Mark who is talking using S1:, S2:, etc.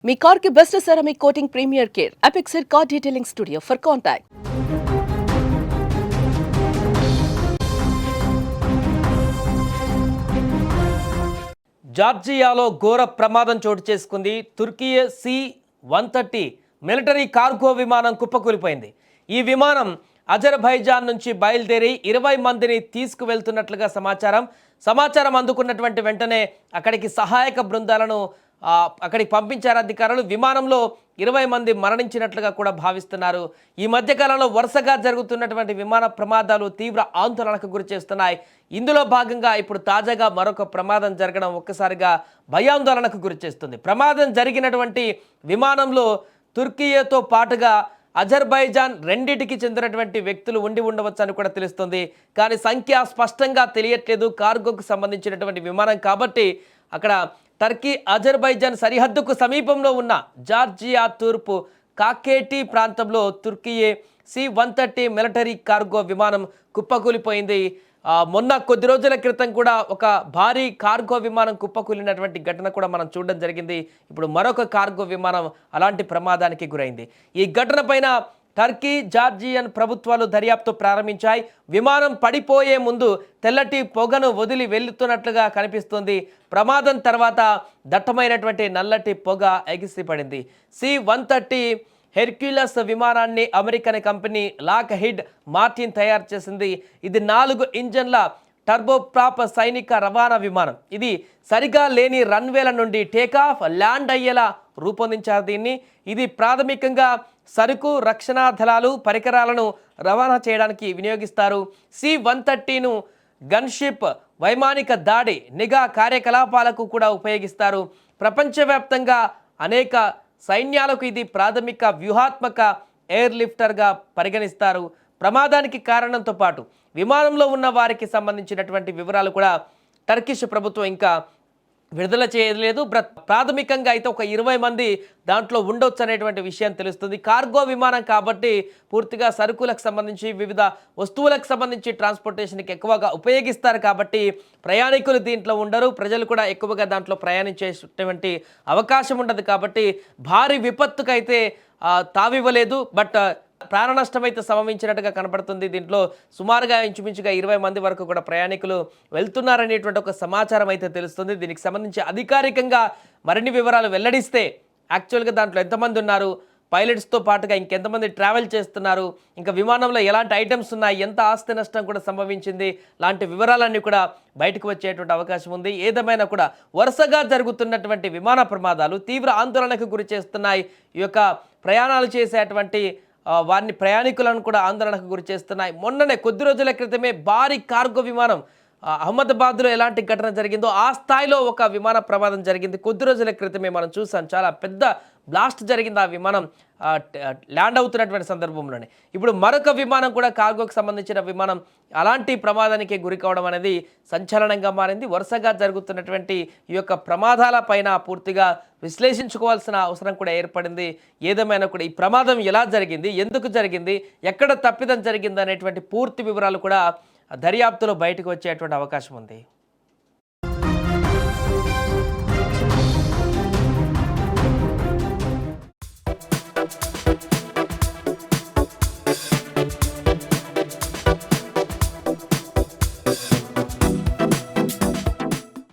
S1: మీ car కి best ceramic coating premier care Apexer car detailing studio for contact.
S2: జార్జియాలో ఘోర ప్రమాదం చోటు చేసుకుంది. తుర్కీ C-130 మిలిటరీ కార్గో విమానం కుప్పకూలిపోయింది. ఈ విమానం అజర్బైజాన్ నుంచి బయలుదేరి 20 మందిని తీసుకువెళ్తున్నట్లుగా సమాచారం అందుకున్నటువంటి వెంటనే అక్కడికి సహాయక బృందాలను అక్కడికి పంపించారు అధికారులు. విమానంలో 20 మంది మరణించినట్లుగా కూడా భావిస్తున్నారు. ఈ మధ్యకాలంలో వరుసగా జరుగుతున్నటువంటి విమాన ప్రమాదాలు తీవ్ర ఆందోళనకు గురి చేస్తున్నాయి. ఇందులో భాగంగా ఇప్పుడు తాజాగా మరొక ప్రమాదం జరగడం ఒక్కసారిగా భయాందోళనకు గురి చేస్తుంది. ప్రమాదం జరిగినటువంటి విమానంలో తుర్కియేతో పాటుగా అజర్బైజాన్ రెండిటికి చెందినటువంటి వ్యక్తులు ఉండి ఉండవచ్చు అని కూడా తెలుస్తుంది. కానీ సంఖ్య స్పష్టంగా తెలియట్లేదు. కార్గోకు సంబంధించినటువంటి విమానం కాబట్టి అక్కడ టర్కీ అజర్బైజాన్ సరిహద్దుకు సమీపంలో ఉన్న జార్జియా తూర్పు కాకేటీ ప్రాంతంలో తుర్కీ C-130 మిలిటరీ కార్గో విమానం కుప్పకూలిపోయింది. మొన్న కొద్ది రోజుల క్రితం కూడా ఒక భారీ కార్గో విమానం కుప్పకూలినటువంటి ఘటన కూడా మనం చూడడం జరిగింది. ఇప్పుడు మరొక కార్గో విమానం అలాంటి ప్రమాదానికి గురైంది. ఈ ఘటన పైన టర్కీ, జార్జియన్ ప్రభుత్వాలు దర్యాప్తు ప్రారంభించాయి. విమానం పడిపోయే ముందు తెల్లటి పొగను వదిలి వెళ్తున్నట్లుగా కనిపిస్తుంది. ప్రమాదం తర్వాత దట్టమైనటువంటి నల్లటి పొగ ఎగిసిపడింది. C-130 హెర్క్యులస్ విమానాన్ని అమెరికన్ కంపెనీ లాక్హీడ్ మార్టిన్ తయారు చేసింది. ఇది 4 ఇంజన్ల టర్బోప్రాప్ సైనిక రవాణా విమానం. ఇది సరిగా లేని రన్వేల నుండి టేకాఫ్, ల్యాండ్ అయ్యేలా రూపొందించారు దీన్ని. ఇది ప్రాథమికంగా సరుకు, రక్షణ దళాలు, పరికరాలను రవాణా చేయడానికి వినియోగిస్తారు. C-130ను గన్షిప్, వైమానిక దాడి, నిఘా కార్యకలాపాలకు కూడా ఉపయోగిస్తారు. ప్రపంచవ్యాప్తంగా అనేక సైన్యాలకు ఇది ప్రాథమిక వ్యూహాత్మక ఎయిర్ లిఫ్టర్గా పరిగణిస్తారు. ప్రమాదానికి కారణంతో పాటు విమానంలో ఉన్న వారికి సంబంధించినటువంటి వివరాలు కూడా టర్కిష్ ప్రభుత్వం ఇంకా విడుదల చేయలేదు. ప్రాథమికంగా అయితే ఒక 20 మంది దాంట్లో ఉండొచ్చు అనేటువంటి విషయం తెలుస్తుంది. కార్గో విమానం కాబట్టి పూర్తిగా సరుకులకు సంబంధించి వివిధ వస్తువులకు సంబంధించి ట్రాన్స్పోర్టేషన్కి ఎక్కువగా ఉపయోగిస్తారు కాబట్టి ప్రయాణికులు దీంట్లో ఉండరు. ప్రజలు కూడా ఎక్కువగా దాంట్లో ప్రయాణించేటువంటి అవకాశం ఉండదు కాబట్టి భారీ విపత్తుకైతే తావివ్వలేదు. బట్ ప్రాణ నష్టం అయితే సంభవించినట్టుగా కనపడుతుంది. దీంట్లో సుమారుగా ఇంచుమించుగా 20 మంది వరకు కూడా ప్రయాణికులు వెళ్తున్నారనేటువంటి ఒక సమాచారం అయితే తెలుస్తుంది. దీనికి సంబంధించి అధికారికంగా మరిన్ని వివరాలు వెల్లడిస్తే యాక్చువల్గా దాంట్లో ఎంతమంది ఉన్నారు, పైలట్స్తో పాటుగా ఇంకెంతమంది ట్రావెల్ చేస్తున్నారు, ఇంకా విమానంలో ఎలాంటి ఐటమ్స్ ఉన్నాయి, ఎంత ఆస్తి నష్టం కూడా సంభవించింది, లాంటి వివరాలన్నీ కూడా బయటకు వచ్చేటువంటి అవకాశం ఉంది. ఏదేమైనా కూడా వరుసగా జరుగుతున్నటువంటి విమాన ప్రమాదాలు తీవ్ర ఆందోళనకు గురి చేస్తున్నాయి. ఈ యొక్క ప్రయాణాలు చేసేటువంటి వారిని ప్రయాణికులను కూడా ఆందోళనకు గురి చేస్తున్నాయి. మొన్ననే కొద్ది రోజుల క్రితమే భారీ కార్గో విమానం అహ్మదాబాద్లో ఎలాంటి ఘటన జరిగిందో ఆ స్థాయిలో ఒక విమాన ప్రమాదం జరిగింది. కొద్ది రోజుల క్రితమే మనం చూసాం. చాలా పెద్ద బ్లాస్ట్ జరిగింది ఆ విమానం ల్యాండ్ అవుతున్నటువంటి సందర్భంలోనే. ఇప్పుడు మరొక విమానం కూడా కార్గోకి సంబంధించిన విమానం అలాంటి ప్రమాదానికి గురి కావడం అనేది సంచలనంగా మారింది. వరుసగా జరుగుతున్నటువంటి ఈ యొక్క ప్రమాదాల పైన పూర్తిగా విశ్లేషించుకోవాల్సిన అవసరం కూడా ఏర్పడింది. ఏదేమైనా కూడా ఈ ప్రమాదం ఎలా జరిగింది, ఎందుకు జరిగింది, ఎక్కడ తప్పిదం జరిగింది అనేటువంటి పూర్తి వివరాలు కూడా దర్యాప్తులో బయటకు వచ్చేటువంటి అవకాశం ఉంది.